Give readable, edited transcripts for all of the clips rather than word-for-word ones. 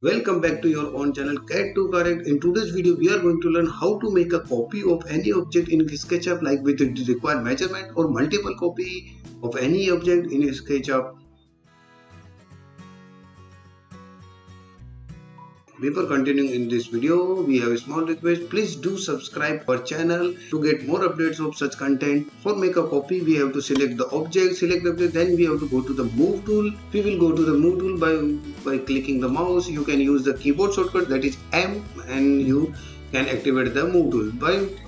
Welcome back to your own channel Cat to Correct. In today's video, we are going to learn how to make a copy of any object in Sketchup, like with the required measurement or multiple copy of any object in Sketchup. Before continuing in this video, we have a small request. Please do subscribe our channel to get more updates of such content. For make a copy, we have to select the object, then we have to go to the move tool. We will go to the move tool by clicking the mouse. You can use the keyboard shortcut, that is M, and you can activate the move tool.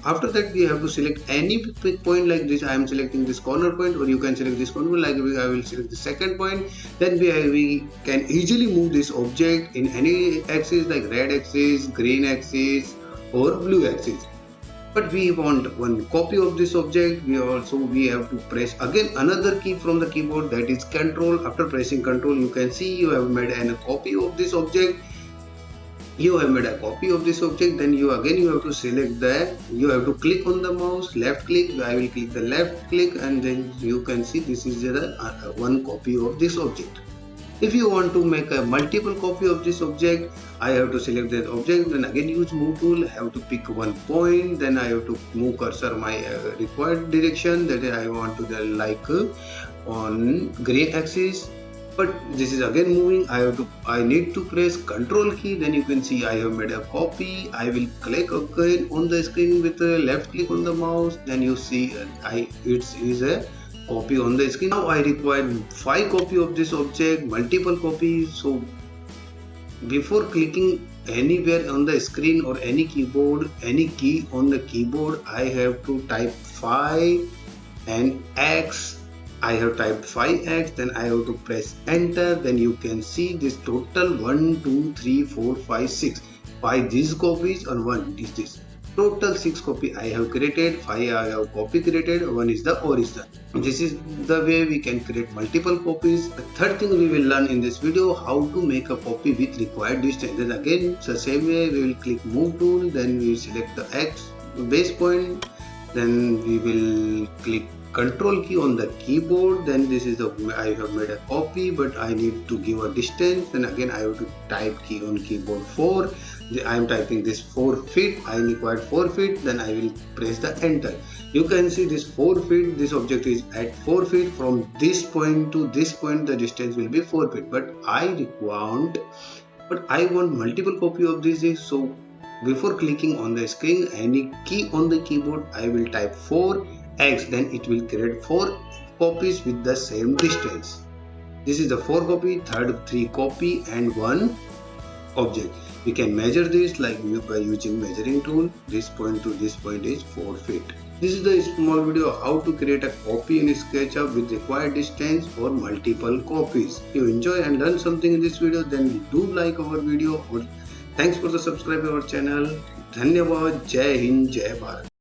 After that, we have to select any point like this. I am selecting this corner point, or you can select this corner point, like I will select the second point. Then we can easily move this object in any axis, like red axis, green axis, or blue axis. But we want one copy of this object. We have to press again another key from the keyboard, that is Control. After pressing Control, you can see you have made a copy of this object. You have made a copy of this object. Then you have to select you have to click on the mouse, left click. I will click the left click, and then you can see this is the one copy of this object. If you want to make a multiple copy of this object, I have to select that object, then again use move tool. I have to pick one point, then I have to move cursor my required direction, that I want to on grey axis. But this is again moving. I need to press Control key. Then you can see I have made a copy. I will click again on the screen with the left click on the mouse. Then you see it is a copy on the screen. Now I require 5 copies of this object, multiple copies. So before clicking anywhere on the screen or any keyboard, any key on the keyboard, I have to type 5 and X. I have typed 5x, then I have to press enter. Then you can see this total 1, 2, 3, 4, 5, 6. 5 these copies and 1 is this. Total 6 copy I have created, 5 I have copy created, 1 is the original. This is the way we can create multiple copies. The third thing we will learn in this video, how to make a copy with required distance. Then again, it's the same way. We will click move tool, then we select the X base point, then we will click Control key on the keyboard. Then this is I have made a copy, but I need to give a distance. Then again I have to type key on keyboard 4. I am typing this 4 feet. I required 4 feet. Then I will press the enter. You can see this 4 feet. This object is at 4 feet. From this point to this point, the distance will be 4 feet. But I want multiple copy of this. So before clicking on the screen, any key on the keyboard, I will type 4x, then it will create 4 copies with the same distance. This is the 4 copy, third 3 copy, and 1 object. We can measure this by using measuring tool. This point to this point is 4 feet. This is the small video how to create a copy in SketchUp with required distance or multiple copies. If you enjoy and learn something in this video, then do like our video. Thanks for the subscribe our channel. Dhanyawad. Jai Hind, Jai Bharat.